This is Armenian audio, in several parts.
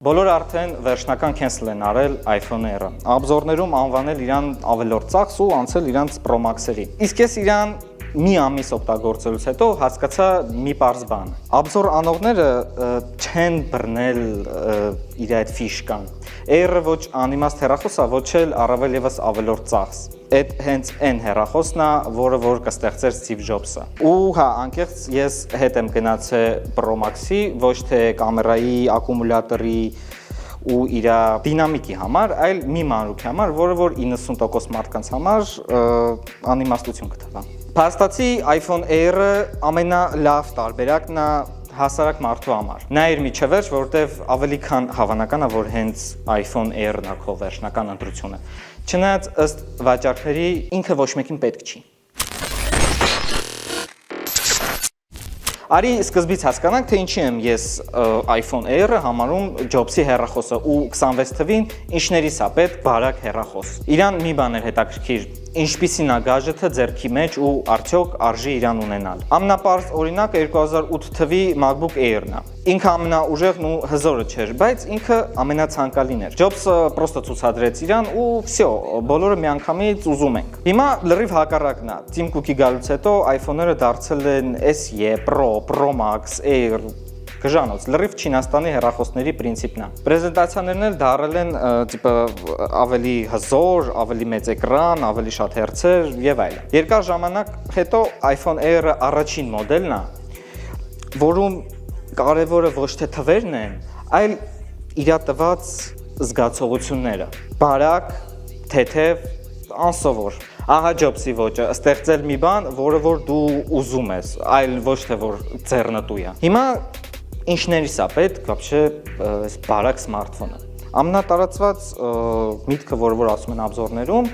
Բոլորը արդեն վերջնական cancel են արել iPhone Air-ը։ Obzor-ներում անվանել իրան ավելորդ ծախս ու անցել իրանց Pro Max-երի։ Իսկ ես իրան մի ամիս օգտագործելուց հետո հասկացա մի պարզ բան։ Obzor անողները չեն բռնել իր այդ ֆիշկան։ Air-ը ոչ անիմաստ հեռախոս է, ոչ էլ առավել եւս ավելորդ ծախս։ Այդ հենց այն հեռախոսն է, որ կստեղծեր Steve Jobs-ը։ Ու հա, անկեղծ ես հետ եմ գնացել Pro Max-ի, ոչ թե կամերայի, ակումուլյատորի ու իր դինամիկի համար, այլ մի մանրուքի համար, որը որ 90% մարդկանց համար անիմաստություն կթվա։ Փաստացի iPhone Air-ը ամենալավ տարբերակն է հասարակ մարդու համար։ Նա իր միջևեր, որտեվ ավելի քան հավանական է, որ հենց iPhone Air-ն է քո վերջնական ընտրությունը։ Չնայած ըստ վաճառքների ինքը ոչ մեկին պետք չի։ Արի սկզբից հասկանանք, թե ինչի եմ ես iPhone Air-ը համարում Jobs-ի հեռախոսը ու 26 թվին ինչներիս է պետք բարակ հեռախոս։ Իրան մի բան էր հետաքրքիր, ինչպիսին է գաժեթը ձեռքի մեջ ու արդյոք արժի իրան ունենալ։ Ամենապարզ օրինակը 2008 թվի MacBook Air-ն է։ Ինքը ամենաուժեղն ու հզորը չէր, բայց ինքը ամենացանկալին էր։ Jobs-ը պրոստը ցուցադրեց իրան ու վсё, բոլորը միանգամից ուզում ենք։ Հիմա լրիվ հակառակն է։ Tim Cook-ի գալուց հետո iPhone-ները դարձել են SE, Pro Max, Air Կժանոց, լրիվ Չինաստանի հեռախոսների պրինցիպն է։ Պրեզենտացիաներն էլ դարել են տիպը ավելի հզոր, ավելի մեծ էկրան, ավելի շատ հերցեր եւ այլն։ Երկար ժամանակ հետո iPhone Air-ը առաջին մոդելն է, որում կարևորը ոչ թե թվերն են, այլ իր տված զգացողությունները։ Բարակ, թեթև, անսովոր։ Ահա Jobs-ի ոճը, ստեղծել մի բան, որը որ դու ուզում ես, այլ ոչ թե որ ձեռնտու է։ Հիմա ինչներիս է պետք вообще բարակ սմարթֆոնը։ Ամենատարածված միտքը, որ ասում են Obzor-ներում,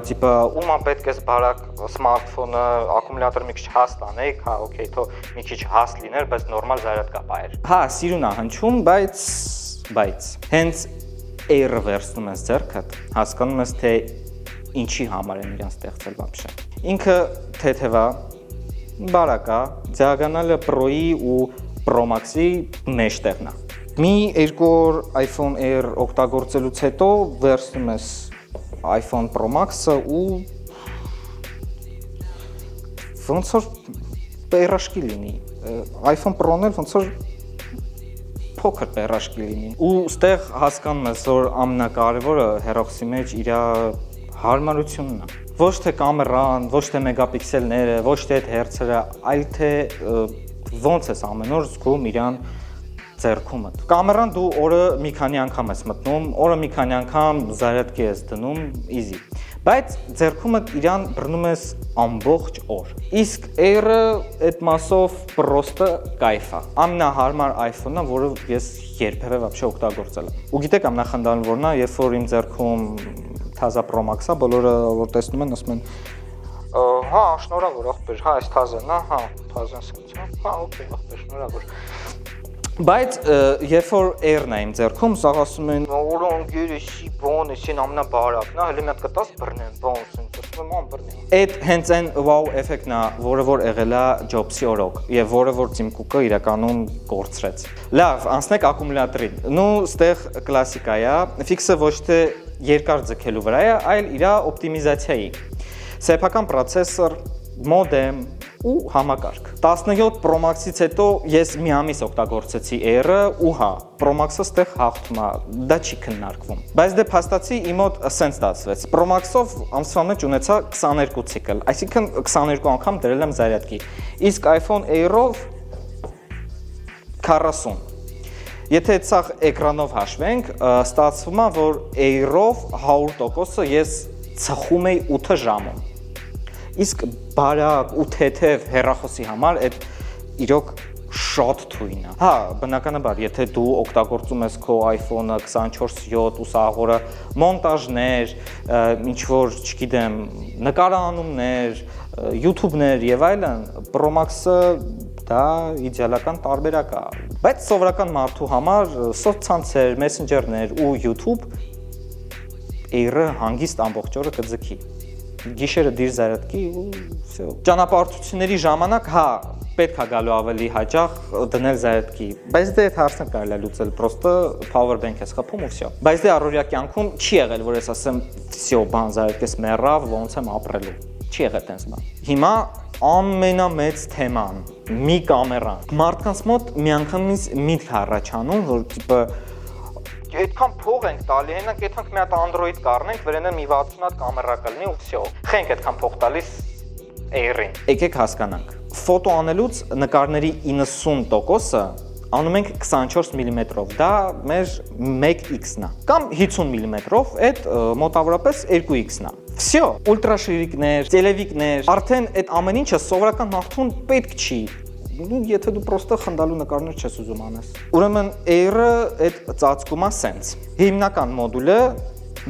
տիպը ում է պետք է բարակ սմարթֆոնը, ակումուլյատորը մի քիչ հաստ անեք, հա, օքեյ, թո մի քիչ հաստ լիներ, բայց նորմալ զարյատկա բայեր։ Հա, սիրուն է հնչում, բայց հենց Air-ը վերցնում ես ձեռքդ, հասկանում ես թե ինչի համար են իրան ստեղծել вообще։ Ինքը թեթև է, բարակ է, դիագոնալը Pro-ի ու Pro Max-ի մեջտեղն է։ Մի երկու օր iPhone Air օգտագործելուց հետո վերցնում ես iPhone Pro Max-ը ու ոնց որ պերաշկի լինի։ iPhone Pro-ն էլ ոնց որ փոքր պերաշկի լինի։ Ու ստեղ հասկանում ես, որ ամենակարևորը հեռախոսի մեջ իր հարմարությունն է։ Ոչ թե կամերան, ոչ թե մեգապիքսելները, ոչ թե այդ հերցերը, այլ թե ոնց ես ամեն օր զգում իրան ձեռքումդ։ Կամերան դու օրը մի քանի անգամ ես մտնում, օրը մի քանի անգամ զարյատկի ես դնում, easy։ Բայց ձեռքումդ իրան բռնում ես ամբողջ օր։ Իսկ Air-ը այդ մասով պրոստը կայֆ է։ Ամենահարմար iPhone-ը, որը ես երբևէ вообще օգտագործել եմ։ Ու գիտեք ամենախնդալն որն է, երբ որ իմ ձեռքում թազա Pro Max-ը, բոլորը որ տեսնում են, ասում են հա, շնորհավոր ախպեր, հա, այս թազան է, հա, թազան սենց, հա, օքեյ, ախպեր, շնորհավոր։ Բայց երբ որ Air-ն է իմ ձեռքում, սաղ ասում են, «Որոնք երեսի բան է, սեն ամենաբարակն է, հələ մի հատ կտաս բռնեմ, բան սենց, ասում եմ, բռնեմ»։ Այդ հենց այն wow էֆեկտն է, որը որ եղել է Jobs-ի օրոք, եւ որը որ Tim Cook-ը իրականում կորցրեց։ Լավ, անցնենք ակումուլյատորին։ Նու ստեղ կլասիկա է, ֆիքսը ոչ թե երկար ձգելու վրա է, այլ իր օպտիմիզացիայի։ Սեփական պրոցեսոր, մոդեմ ու համակարգ։ 17 Pro Max-ից հետո ես մի ամիս օգտագործեցի Air-ը ու հա, Pro Max-ը ստեղ հաղթում է, դա չի քննարկվում։ Բայց դե փաստացի իմ մոտ սենց ստացվեց։ Pro Max-ով ամսվա մեջ ունեցա 22 ցիկլ, այսինքն 22 անգամ դրել եմ զարյատկի։ Իսկ iPhone Air-ով 40։ Եթե այդ սաղ էկրանով հաշվենք, ստացվում է, որ Air-ով 100%-ը ես ծխում էի 8 ժամում։ Իսկ բարակ ու թեթև հեռախոսի համար այդ իրոք շատ թույն է։ Հա, բնականաբար, եթե դու օգտագործում ես քո iPhone-ը 24/7 ու սաղորը մոնտաժներ, ինչ որ, չգիտեմ, նկարահանումներ, YouTube-ներ եւ այլն, Pro Max-ը դա իդեալական տարբերակ է։ Բայց սովորական մարդու համար սոցցանցեր, Messenger-ներ ու YouTube Air-ը հանգիստ ամբողջ օրը կձգի։ Գիշերը դիր զարյատկի ու վсё։ Ճանապարհորդությունների ժամանակ հա պետք է գալու ավելի հաճախ դնել զայրդքի, բայց դե այդ հարցը կարելի է լուծել, պրոստը power bank ես խփում ու վсё։ Բայց դե առօրյա կյանքում չի եղել, որ ես ասեմ, վсё, բան զայրդքես մեռավ, ոնց եմ ապրելու։ Չի եղել տենց բան։ Հիմա ամենամեծ թեման՝ մի կամերա։ Մարդկանց մոտ միանգամից միտք առաջանում, որ տիպը այդքան փող ենք տալի, հենակ այդքան մի հատ Android կառնենք, վրանը մի 60 հատ կամերա կլինի ու վсё։ Խենք այդքան փող տալիս Air-ին։ Եկեք հասկանանք։ Ֆոտո անելուց նկարների 90%-ը անում ենք 24 մմ-ով, դա մեր 1x-ն է, կամ 50 մմ-ով, այդ մոտավորապես 2x-ն է։ Վсё, ուլտրաշիրիկներ, տելևիկներ, արդեն այդ ամեն ինչը սովորական մարդուն պետք չի։ Եթե դու պրոստը խնդալու նկարներ չես ուզում անես։ Ուրեմն Air-ը այդ ծածկումա սենց։ Հիմնական մոդուլը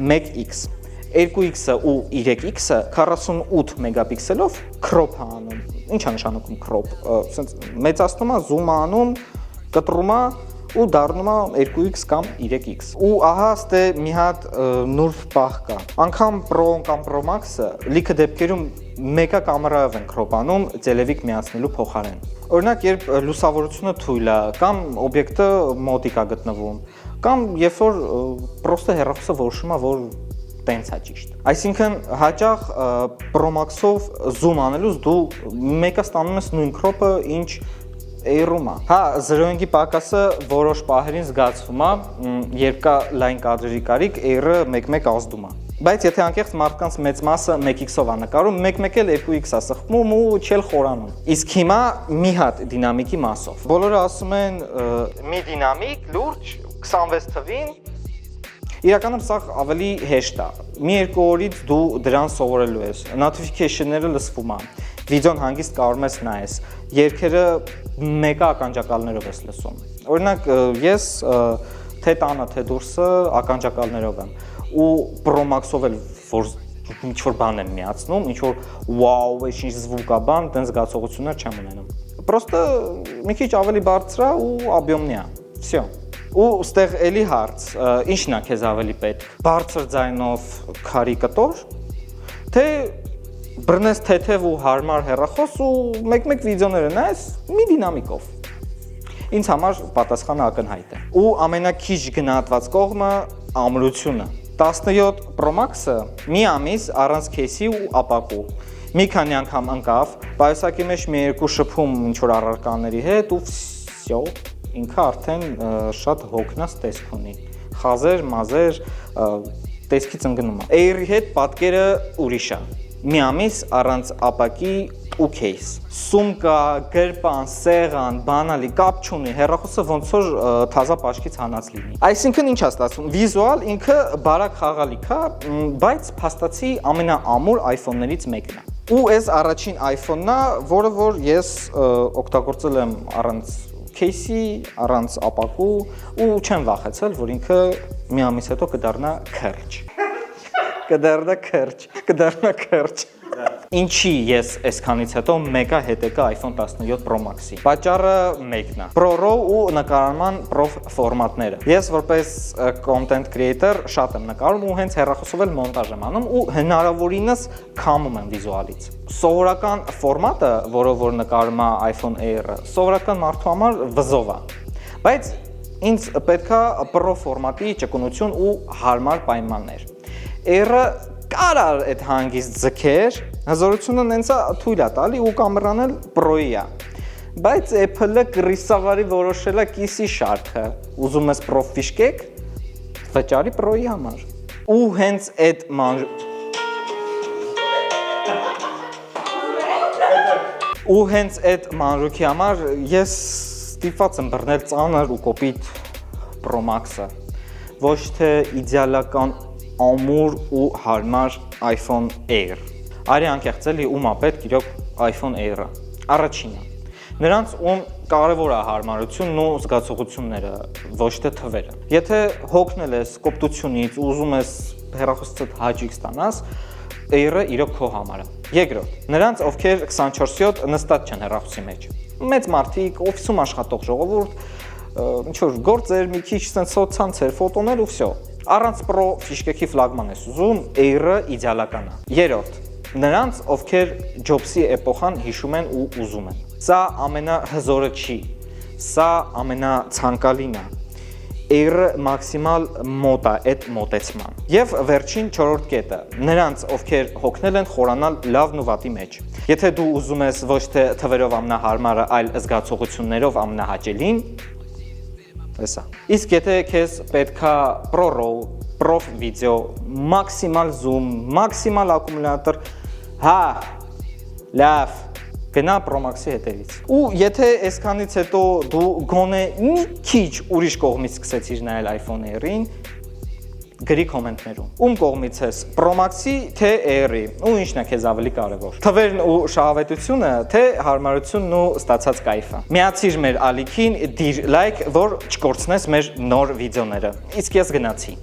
1x, 2x-ը ու 3x-ը 48 մեգապիքսելով crop է անում։ Ինչ է նշանակում crop։ Սենց մեծացնում է, zoom է անում, կտրում է ու դառնում է 2x կամ 3x։ Ու ահա ստե մի հատ նուրբ պահ կա։ Անկամ Pro-ն կամ Pro Max-ը լիքը դեպքերում մեկա կամերայով են crop անում տելևիկ միացնելու փոխարեն։ Օրինակ, երբ լուսավորությունը թույլ է կամ օբյեկտը մոտիկ է գտնվում, կամ երբ որ պրոստը հեռախոսը որոշում է, որ տենց է ճիշտ։ Այսինքն հաճախ Pro Max-ով zoom անելուց դու մեկը ստանում ես նույն crop-ը, ինչ Air-ում է։ Հա, 0.5-ի պակասը որոշ պահերին զգացվում է, երբ կա լայն կադրերի կարիք, Air-ը մեկ-մեկ ազդում է։ Բայց եթե անկեղծ մարդկանց մեծ մասը 1x-ով է նկարում, մեկ-մեկ էլ 2x է սխմում ու չել խորանում։ Իսկ հիմա մի հատ դինամիկի մասով։ Բոլորը ասում են մի դինամիկ, լուրջ, 26 թվին, իրականում սա ավելի հեշտ է։ Մի երկու օրից դու դրան սովորելու ես։ Notification-ները լսվում են։ Վիդեոն հանգիստ կարող ես նայես։ Երգերը մեկը ականջակալներով ես լսում։ Օրինակ, ես թե տանը, թե դուրսը ականջակալներով եմ։ Ու Pro Max-ով էլ որ ինչ-որ բան եմ միացնում, ինչ-որ wow, ինչ զվուկ է բան, տենց զգացողություններ չեմ ունենում։ Պրոստը մի քիչ ավելի բարձր է ու объемնի է։ Всё։ Ու ստեղ էլի հարց, ի՞նչն է քեզ ավելի պետք։ Բարձր ձայնով քարի կտոր, թե բռնես թեթև ու հարմար հեռախոս ու մեկ-մեկ վիդեոները նայես մի դինամիկով։ Ինձ համար պատասխանը ակնհայտ է։ Ու ամենաքիչ գնահատված կողմը ամրությունը։ 17 Pro Max-ը մի ամիս առանց քեյսի ու ապակու։ Մի քանի անգամ ընկավ, պայուսակի մեջ մի երկու շփում ինչ-որ առարկաների հետ ու վсё, ինքը արդեն շատ հոգնած տեսք ունի։ Խազեր, մազեր, տեսքից ընկնում է։ Air-ի հետ պատկերը ուրիշ է։ Մի ամիս առանց ապակի ու քեյս։ Սումկա, գրպան, սեղան, բանալի, կապ չունի, հեռախոսը ոնց որ թազա պաշկից հանած լինի։ Այսինքն ինչ է ստացվում։ Վիզուալ ինքը բարակ խաղալիք է, բայց փաստացի ամենաամուր iPhone-ներից մեկն է։ Ու այս առաջին iPhone-ն է, որը որ ես օգտագործել եմ առանց քեյսի, առանց ապակու ու չեմ վախեցել, որ ինքը մի ամիս հետո կդառնա քրջ։ Կդառնա քրջ։ Ինչի ես այսքանից հետո մեկա հետեկա iPhone 17 Pro Max-ի։ Պատճառը մեկն է։ Pro RAW ու նկարման Prof ֆորմատները։ Ես որպես content creator շատ եմ նկարում ու հենց հեռախոսով էլ մոնտաժ եմ անում ու հնարավորինս քամում եմ վիզուալից։ Սովորական ֆորմատը, որով որ նկարում է iPhone Air-ը, սովորական մարդու համար վզով է։ Բայց ինձ պետքա Pro ֆորմատի ճկունություն ու հարմար պայմաններ։ Air-ը կարար այդ հանգիստ ձգեր, հզորությունը նենցա թույլ է տալի ու կամերան էլ Pro-ի է։ Բայց Apple-ը կրիսավարի որոշել է կիսի շարքը։ Ուզում ես Pro ֆիշկեք, վճարի Pro-ի համար։ Ու հենց այդ մանրուքի համար ես ստիպված եմ բռնել ծանր ու կոպիտ Pro Max-ը։ Ոչ թե իդեալական ամուր ու հարմար iPhone Air։ Արի անկեղծ էլի ում է պետք իրոք iPhone Air-ը։ Առաջինը։ Նրանց ում կարևոր է հարմարությունն ու զգացողությունները, ոչ թե թվերը։ Եթե հոգնել ես կոպտությունից ու ուզում ես հեռախոսդ հաճույք ստանաս, Air-ը իրոք քո համար է։ Երկրորդ, նրանց ովքեր 24/7 նստած չեն հեռախոսի մեջ։ Մեծ մարդիկ, օֆիսում աշխատող ժողովուրդ, ինչ որ գործեր, մի քիչ սոցցանցեր, ֆոտոներ ու վсё։ Առանց Pro ֆիշկեքի ֆլագման ես ուզում, Air-ը իդեալական է։ Երրորդ, նրանց ովքեր Jobs-ի էպոխան հիշում են ու ուզում են։ Սա ամենահզորը չի, սա ամենացանկալին է։ Air-ը մաքսիմալ մոտ է այդ մոտեցման։ Եվ վերջին 4-րդ կետը, նրանց, ովքեր հոգնել են խորանալ լավն ու վատի մեջ։ Եթե դու ուզում ես ոչ թե թվերով ամենահարմարը, այլ զգացողություններով ամենահաճելին, հեսա։ Իսկ եթե քեզ պետքա Pro-RAW, Prof Video, մաքսիմալ zoom, մաքսիմալ ակումուլյատոր, հա, լավ, գնա Pro Max-ի հետևից։ Ու եթե այսքանից հետո դու գոնե մի քիչ ուրիշ կողմից սկսեցիր նայել iPhone Air-ին, գրի կոմենտներում։ Ում կողմից ես Pro Max-ի, թե Air-ի, ու ինչն է քեզ ավելի կարևոր։ Թվերն ու շահավետությունը, թե հարմարությունն ու ստացած կայֆը։ Միացիր մեր ալիքին, դիր լայք, որ չկորցնես մեր նոր վիդեոները։ Իսկ ես գնացի։